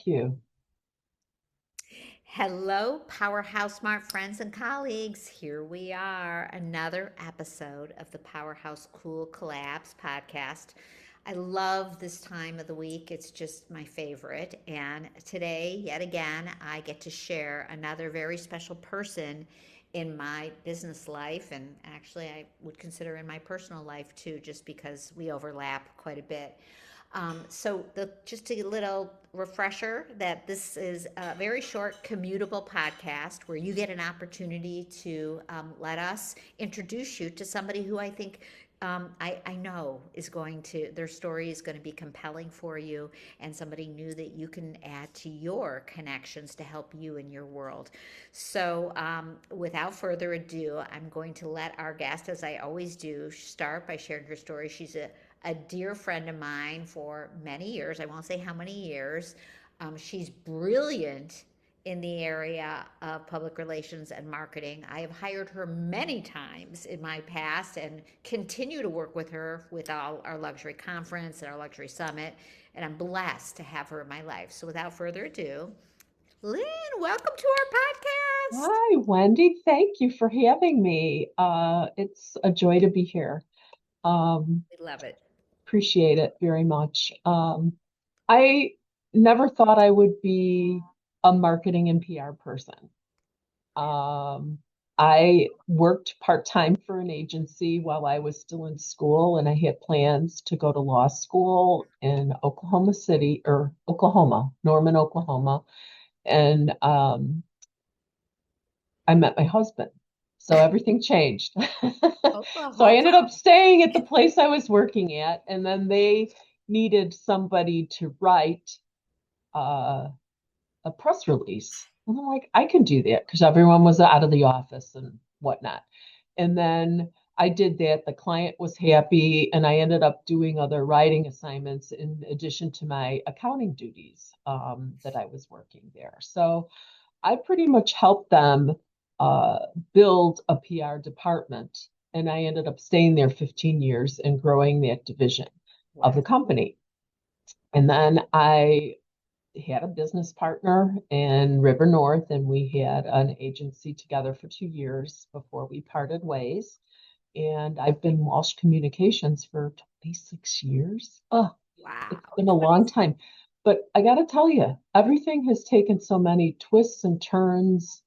Thank you. Hello, Powerhouse Smart friends and colleagues. Here we are, another episode of the Powerhouse Cool Collabs podcast. I love this time of the week. It's just my favorite. And today, yet again, I get to share another very special person in my business life. And actually, I would consider in my personal life too, just because we overlap quite a bit. Just a little refresher that this is a very short, commutable podcast where you get an opportunity to let us introduce you to somebody who I think I know is their story is going to be compelling for you, and somebody new that you can add to your connections to help you in your world. Without further ado, I'm going to let our guest, as I always do, start by sharing her story. She's a dear friend of mine for many years. I won't say how many years. She's brilliant in the area of public relations and marketing. I have hired her many times in my past and continue to work with her with all our luxury conference and our luxury summit. And I'm blessed to have her in my life. So without further ado, Lynn, welcome to our podcast. Hi, Wendy. Thank you for having me. It's a joy to be here. Um, We love it. Appreciate it very much. I never thought I would be a marketing and PR person. Um, I worked part-time for an agency while I was still in school, and I had plans to go to law school in Oklahoma City or Oklahoma, Norman, Oklahoma. And I met my husband. So everything changed. So I ended Oklahoma. up staying at the place I was working at, and then they needed somebody to write uh, a press release. And I'm like, I can do that because everyone was out of the office and whatnot. And then I did that. The client was happy, and I ended up doing other writing assignments in addition to my accounting duties that I was working there. So I pretty much helped them uh, build a PR department, and I ended up staying there 15 years and growing that division of Wow. the company. And then I had a business partner in River North, and we had an agency together for 2 years before we parted ways. And I've been Walsh Communications for 26 years. Oh, it's Wow. been a long time. But I got to tell you, everything has taken so many twists and turns,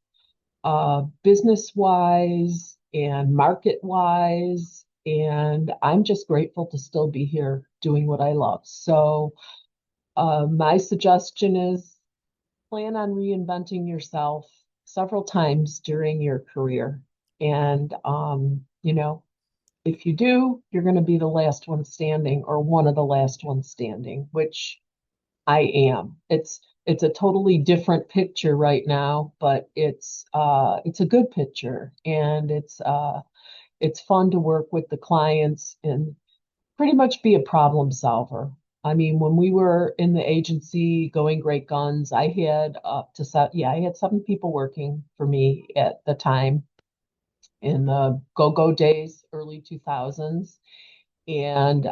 business wise and market wise. And I'm just grateful to still be here doing what I love. So, my suggestion is plan on reinventing yourself several times during your career. And, if you do, you're going to be the last one standing or one of the last ones standing, which I am. It's a totally different picture right now, but it's a good picture, and it's fun to work with the clients and pretty much be a problem solver. I mean, when we were in the agency going great guns, I had up to I had 7 people working for me at the time in the go-go days, early 2000s. And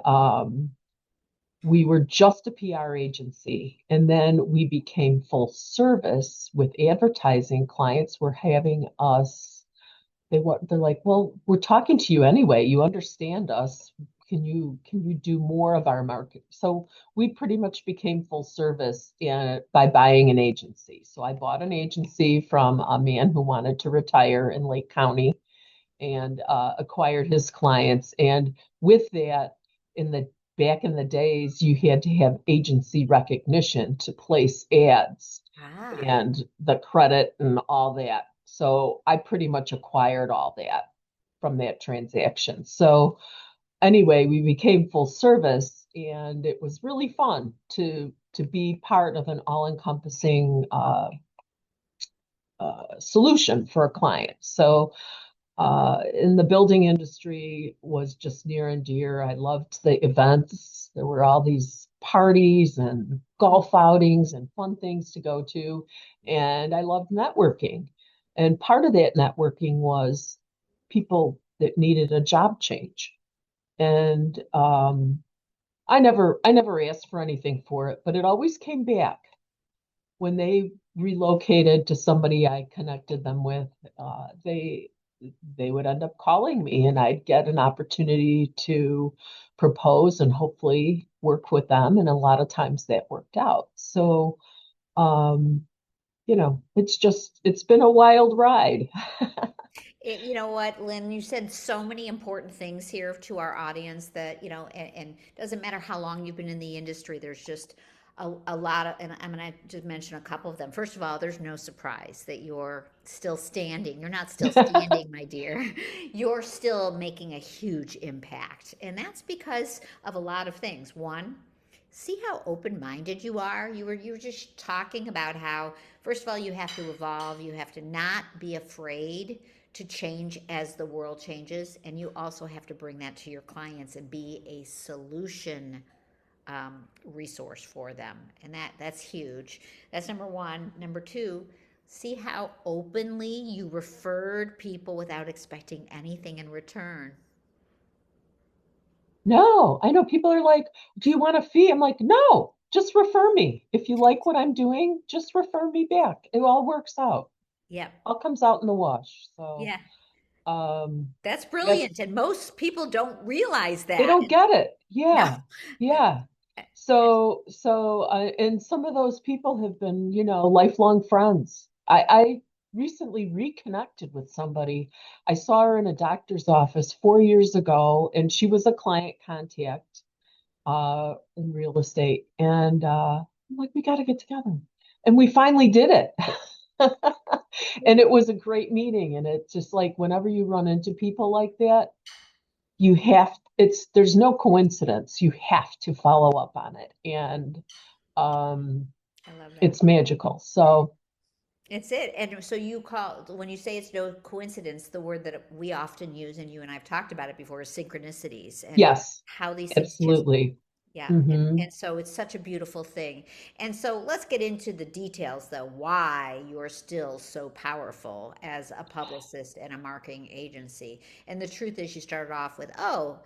we were just a PR agency. And then we became full service with advertising. Clients were having us, they're like, well, we're talking to you anyway. You understand us. Can you do more of our market? So we pretty much became full service by buying an agency. So I bought an agency from a man who wanted to retire in Lake County and acquired his clients. And with that, in the back in the days, you had to have agency recognition to place ads Ah. and the credit and all that. So I pretty much acquired all that from that transaction. So anyway, we became full service, and it was really fun to be part of an all-encompassing solution for a client. So in the building industry was just near and dear. I loved the events. There were all these parties and golf outings and fun things to go to. And I loved networking. And part of that networking was people that needed a job change. And I never asked for anything for it, but it always came back. when they relocated to somebody I connected them with, they would end up calling me and I'd get an opportunity to propose and hopefully work with them. And a lot of times that worked out. So, um, it's been a wild ride. You know what, Lynn, you said so many important things here to our audience that, and doesn't matter how long you've been in the industry, there's just a lot of, and I'm going to just mention a couple of them. First of all, there's no surprise that you're still standing. You're not still standing, my dear. You're still making a huge impact. And that's because of a lot of things. One, see how open-minded you are. You were just talking about how, first of all, you have to evolve. You have to not be afraid to change as the world changes, and you also have to bring that to your clients and be a solution resource for them, and that's huge. That's number one. Number two, see how openly you referred people without expecting anything in return. No, I know people are like, do you want a fee? I'm like, no, just refer me. If you like what I'm doing, just refer me back. It all works out. Yep. All comes out in the wash. So, Yeah, um, that's yes, brilliant, and most people don't realize they that. don't get it. No. Yeah. Yeah. And some of those people have been, lifelong friends. I recently reconnected with somebody. I saw her in a doctor's office 4 years ago, and she was a client contact in real estate. And I'm like, we got to get together. And we finally did it. And it was a great meeting. And it's just like whenever you run into people like that, there's no coincidence. You have to follow up on it. And um, I love that. it's magical. So, It's it. And so you call, when you say it's no coincidence, the word that we often use, and you and I've talked about it before, is synchronicities and yes, how these things just, absolutely. yeah. Hmm. And so it's such a beautiful thing. And so let's get into the details, though, why you're still so powerful as a publicist and a marketing agency. And the truth is, you started off with, oh,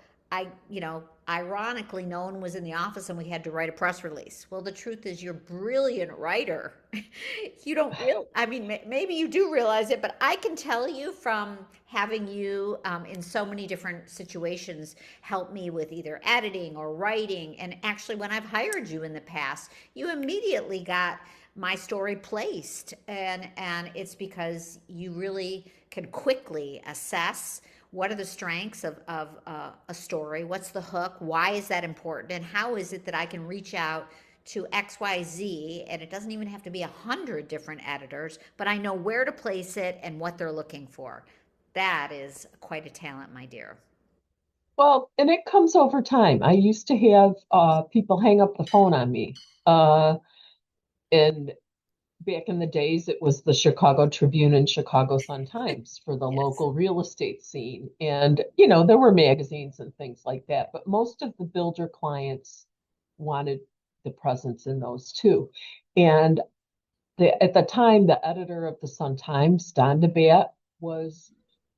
ironically, no one was in the office and we had to write a press release. Well, the truth is, you're a brilliant writer. You don't real. I mean, maybe you do realize it, but I can tell you from having you in so many different situations help me with either editing or writing. And actually, when I've hired you in the past, you immediately got my story placed, and it's because you really can quickly assess what are the strengths of a story, what's the hook, why is that important, and how is it that I can reach out to XYZ, and it doesn't even have to be 100 different editors, but I know where to place it and what they're looking for. That is quite a talent, my dear. Well, and it comes over time. I used to have people hang up the phone on me. And back in the days, it was the Chicago Tribune and Chicago Sun-Times for the Yes. local real estate scene. And, there were magazines and things like that, but most of the builder clients wanted the presence in those too. And at the time, the editor of the Sun-Times, Don DeBat, was,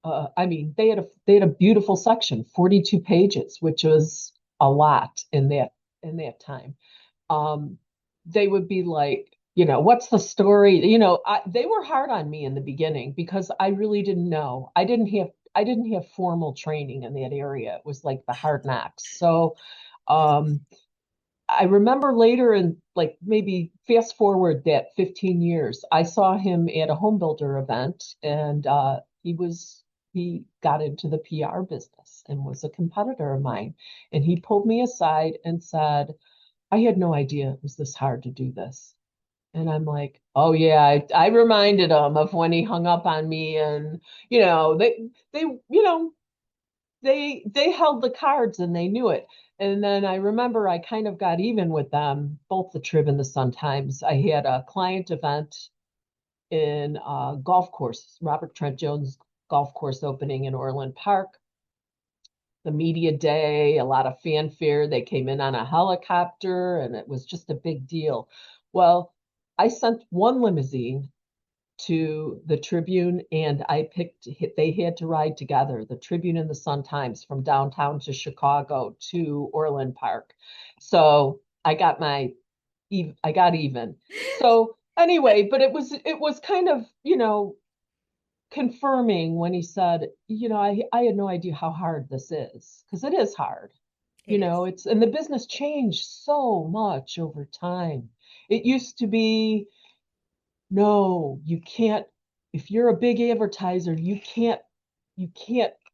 I mean, they had a beautiful section, 42 pages, which was a lot in that time. um, they would be like, what's the story? They were hard on me in the beginning because I really didn't know. I didn't have formal training in that area. It was like the hard knocks. So um, I remember later in like maybe fast forward that 15 years, I saw him at a home builder event and he got into the PR business and was a competitor of mine. And he pulled me aside and said, I had no idea it was this hard to do this. And I'm like, oh yeah, I reminded him of when he hung up on me and they they held the cards and they knew it. And then I remember I kind of got even with them, both the Trib and the Sun Times. I had a client event in golf course, Robert Trent Jones golf course opening in Orland Park, the media day, a lot of fanfare. They came in on a helicopter and it was just a big deal. Well, I sent one limousine to the Tribune and they had to ride together, the Tribune and the Sun Times from downtown to Chicago to Orland Park. So I got even. So Anyway, but it was kind of, confirming when he said, I had no idea how hard this is, because it is hard. It is. It's and the business changed so much over time. It used to be, no, you can't, if you're a big advertiser, you can't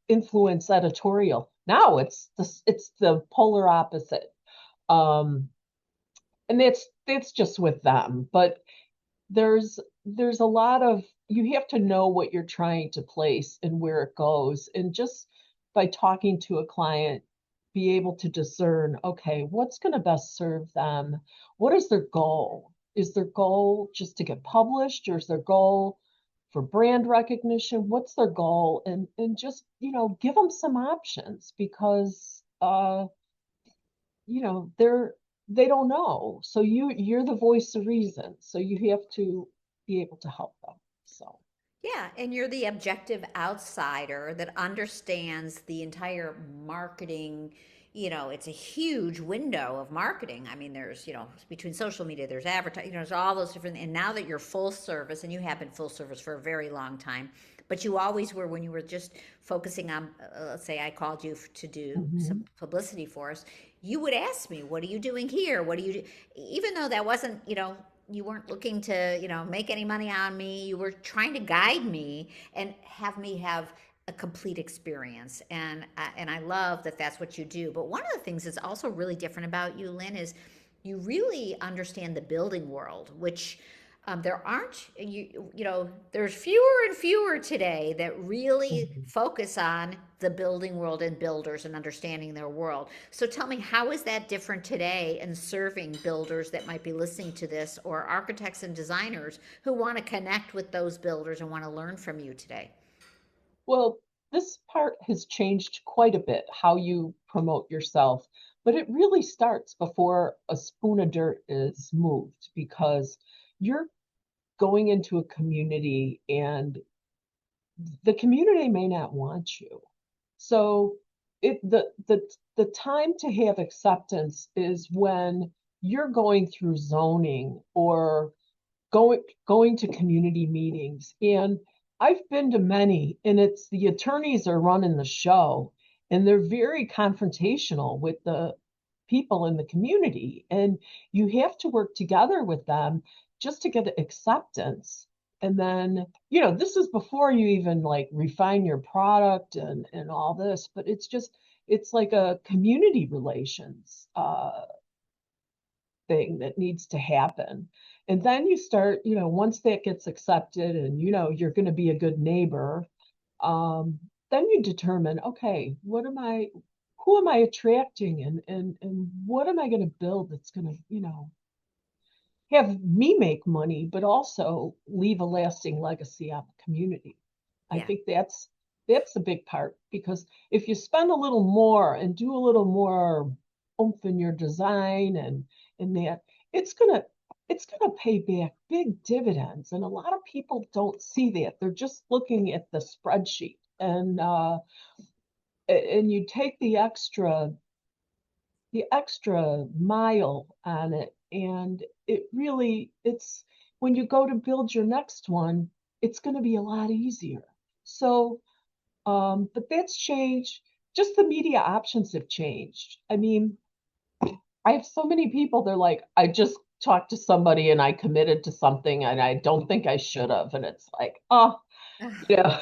influence editorial. Now it's the polar opposite. Um, and that's just with them. But there's a lot of, you have to know what you're trying to place and where it goes, and just by talking to a client, be able to discern, okay, what's going to best serve them. What is their goal? Is their goal just to get published, or is their goal for brand recognition? What's their goal? And just, give them some options, because they don't know. So you're the voice of reason. So you have to be able to help them. So Yeah, and you're the objective outsider that understands the entire marketing. It's a huge window of marketing. I mean, there's, between social media, there's advertising, there's all those different, and now that you're full service, and you have been full service for a very long time, but you always were when you were just focusing on, let's say I called you to do some mhm. publicity for us, you would ask me, what are you doing here? What do you do? Even though that wasn't, you weren't looking to, make any money on me. You were trying to guide me and have me have a complete experience. And I love that that's what you do. But one of the things that's also really different about you, Lynn, is you really understand the building world, which there aren't, there's fewer and fewer today that really Mhm. focus on the building world and builders and understanding their world. So tell me, how is that different today in serving builders that might be listening to this, or architects and designers who want to connect with those builders and want to learn from you today? Well, this part has changed quite a bit, how you promote yourself, but it really starts before a spoon of dirt is moved, because you're going into a community, and the community may not want you. So the time to have acceptance is when you're going through zoning, or going to community meetings. And I've been to many, and it's the attorneys are running the show, and they're very confrontational with the people in the community. And you have to work together with them just to get acceptance. And then, this is before you even like refine your product and all this, but it's like a community relations thing that needs to happen. And then you start, once that gets accepted, and you're going to be a good neighbor, then you determine, okay, who am I attracting, and what am I going to build that's going to, have me make money, but also leave a lasting legacy on the community. I Yeah. think that's the big part, because if you spend a little more and do a little more oomph in your design and that, it's gonna it's gonna pay back big dividends. And a lot of people don't see that. They're just looking at the spreadsheet, and you take the extra mile on it, and it's when you go to build your next one, it's going to be a lot easier. So but that's changed. Just the media options have changed. I mean, I have so many people, they're like, I just talked to somebody and I committed to something and I don't think I should have. And it's like, oh, yeah.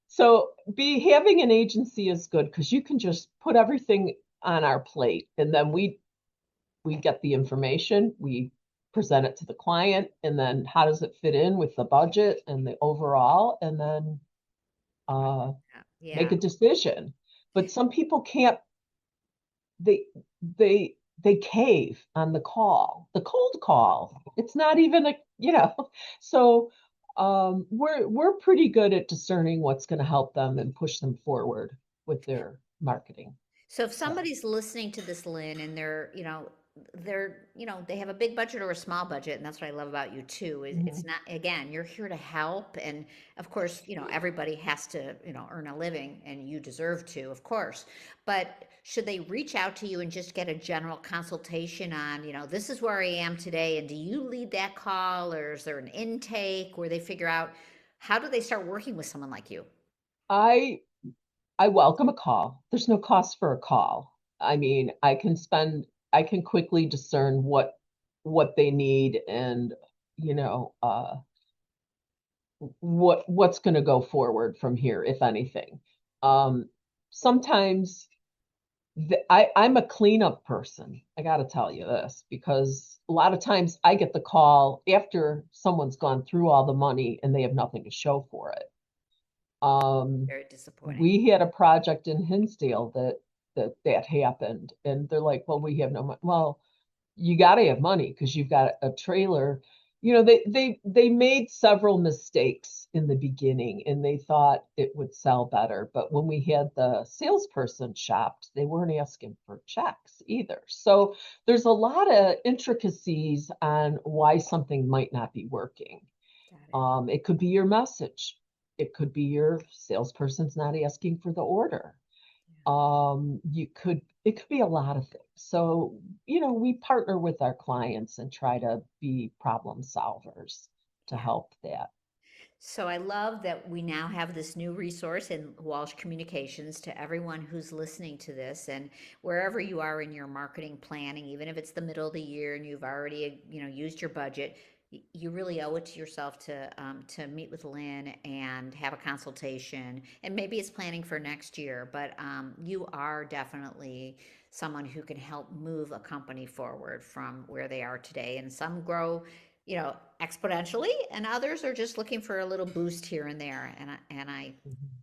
So be having an agency is good, because you can just put everything on our plate, and then we get the information, we present it to the client, and then how does it fit in with the budget and the overall, and then uh, make Yeah. a decision. But some people can't. They they cave on the cold call. It's not even a. So we're pretty good at discerning what's going to help them and push them forward with their marketing. So if So. somebody's listening to this, Lynn, and they're, they're, they have a big budget or a small budget, and that's what I love about you too. Is it's Mhm. not, again, you're here to help, and of course, everybody has to, earn a living, and you deserve to, of course. But should they reach out to you and just get a general consultation on, this is where I am today, and do you lead that call, or is there an intake where they figure out how do they start working with someone like you? I I welcome a call. There's no cost for a call. I mean, I can quickly discern what they need and, you know, what's going to go forward from here, if anything. Um, Sometimes I'm a cleanup person. I got to tell you this because a lot of times I get the call after someone's gone through all the money and they have nothing to show for it. Um, Very disappointing. we had a project in Hinsdale that happened, and they're like, "Well, we have no money." Well, you got to have money because you've got a trailer. They made several mistakes in the beginning, and they thought it would sell better. But when we had the salesperson shopped, they weren't asking for checks either. So there's a lot of intricacies on why something might not be working. Got it. It could be your message. It could be your salesperson's not asking for the order. It could be a lot of things. So, we partner with our clients and try to be problem solvers to Yeah. help that. So I love that we now have this new resource in Walsh Communications to everyone who's listening to this, and wherever you are in your marketing planning, even if it's the middle of the year and you've already, used your budget, you really owe it to yourself to meet with Lynn and have a consultation. And maybe it's planning for next year, but you are definitely someone who can help move a company forward from where they are today. And some grow, exponentially, and others are just looking for a little boost here and there. Mhm.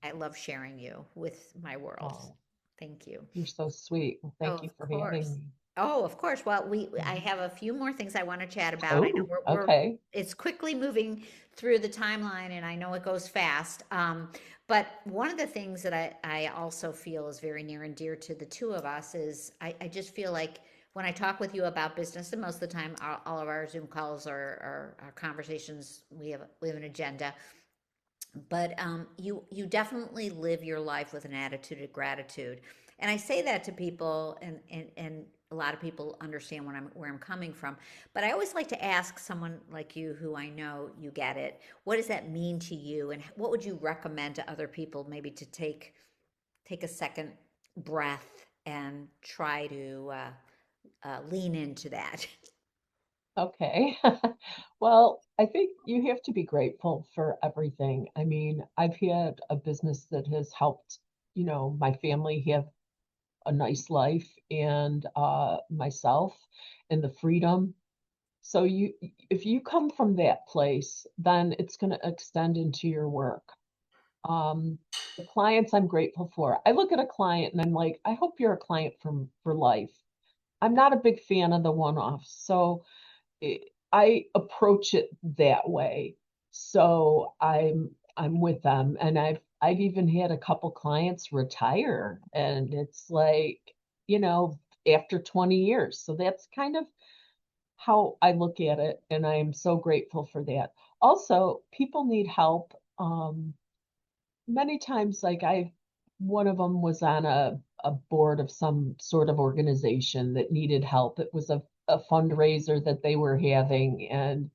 I love sharing you with my world. Oh, Thank you. you're so sweet. Well, Oh, thank you of for having course. me. Oh, of course. Well, I Mhm. have a few more things I want to chat about. I know Oh, okay. it's quickly moving through the timeline, and I know it goes fast. But one of the things that I also feel is very near and dear to the two of us is I just feel like when I talk with you about business, and most of the time all of our Zoom calls are our conversations, we have an agenda, but you definitely live your life with an attitude of gratitude, and I say that to people, and a lot of people understand where I'm coming from. But I always like to ask someone like you, who I know you get it, what does that mean to you, and what would you recommend to other people, maybe to take a second breath and try to lean into that. Okay. Well, I think you have to be grateful for everything. I mean, I've had a business that has helped, my family have a nice life and myself and the freedom. So if you come from that place, then it's going to extend into your work. The clients I'm grateful for. I look at a client and I'm like, I hope you're a client for life. I'm not a big fan of the one-offs, so I approach it that way. So I'm with them, and I've even had a couple clients retire, and it's like, you know, after 20 years. So that's kind of how I look at it, and I'm so grateful for that. Also, people need help. Many times, like one of them was on a board of some sort of organization that needed help. It was a fundraiser that they were having, and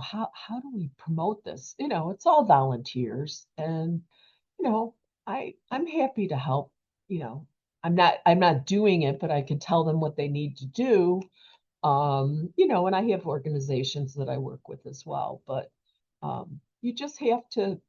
how do we promote this? It's all volunteers, and you know, I'm happy to help. You know, I'm not doing it, but I can tell them what they need to do. And I have organizations that I work with as well, but you just have to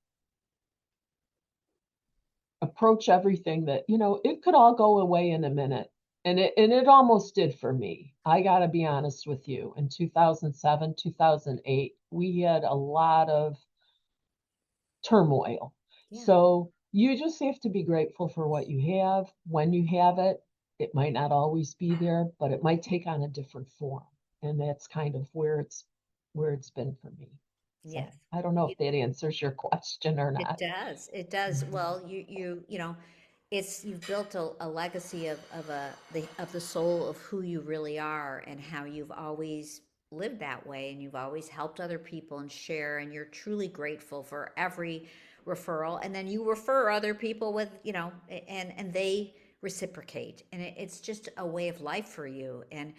approach everything that, it could all go away in a minute. And it almost did for me. I got to be honest with you. In 2007, 2008, we had a lot of turmoil. Yeah. So you just have to be grateful for what you have when you have it. It might not always be there, but it might take on a different form. And that's kind of where it's been for me. So Yes. I don't know if that answers your question or It not. does. It does. Mhm. Well, you know, it's you've built a legacy of the soul of who you really are and how you've always lived that way, and you've always helped other people and share, and you're truly grateful for every referral, and then you refer other people with, and they reciprocate, and it's just a way of life for you. And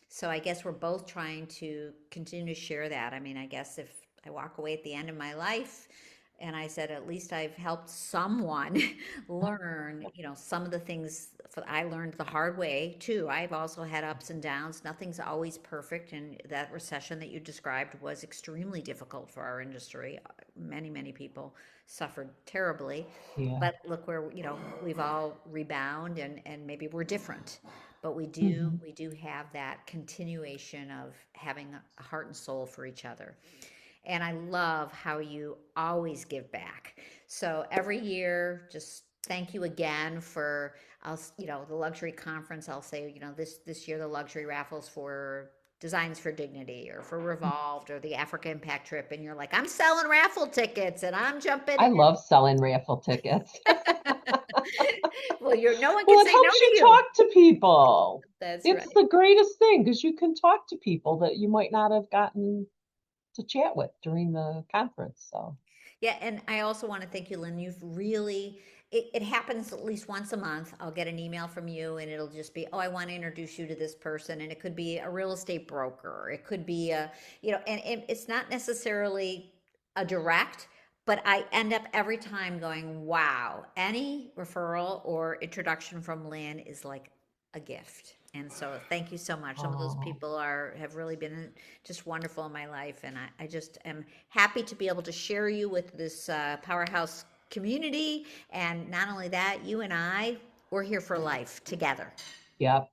so I guess we're both trying to continue to share that. I mean, I guess if I walk away at the end of my life and I said, at least I've helped someone learn, some of the things I learned the hard way too. I've also had ups and downs. Nothing's always perfect. And that recession that you described was extremely difficult for our industry. Many, many people suffered terribly. Yeah. But look where, we've all rebound, and maybe we're different. But we do Hmm. we do have that continuation of having a heart and soul for each other. And I love how you always give back. So every year, just thank you again for, the luxury conference. I'll say, this year the luxury raffles for Designs for Dignity or for Revolved or the Africa Impact Trip, and you're like, I'm selling raffle tickets and I'm jumping I in. love selling raffle tickets. Well, no one Well, can it say no helps to you you. talk to people. That's It's right. the greatest thing because you can talk to people that you might not have gotten to chat with during the conference. So, Yeah, and I also want to thank you, Lynn. You've really, it happens at least once a month. I'll get an email from you and it'll just be, oh, I want to introduce you to this person. And it could be a real estate broker. It could be and it's not necessarily a direct, but I end up every time going, wow, any referral or introduction from Lynn is like a gift. And so thank you so much. Some of those oh, people have really been just wonderful in my life. And I just am happy to be able to share you with this powerhouse community. And not only that, you and we're here for life together. yep,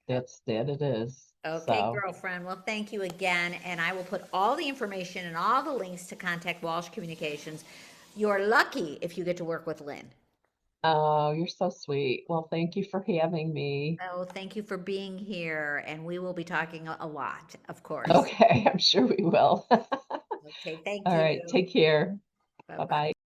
that it is. Okay, So, girlfriend. Well, thank you again. And I will put all the information and all the links to contact Walsh Communications. You're lucky if you get to work with Lynn. oh, you're so sweet. Well, thank you for having me. Oh, thank you for being here. And we will be talking a lot, of course. Okay, I'm sure we will. Okay, thank All right, you. take care. Bye Bye bye. bye.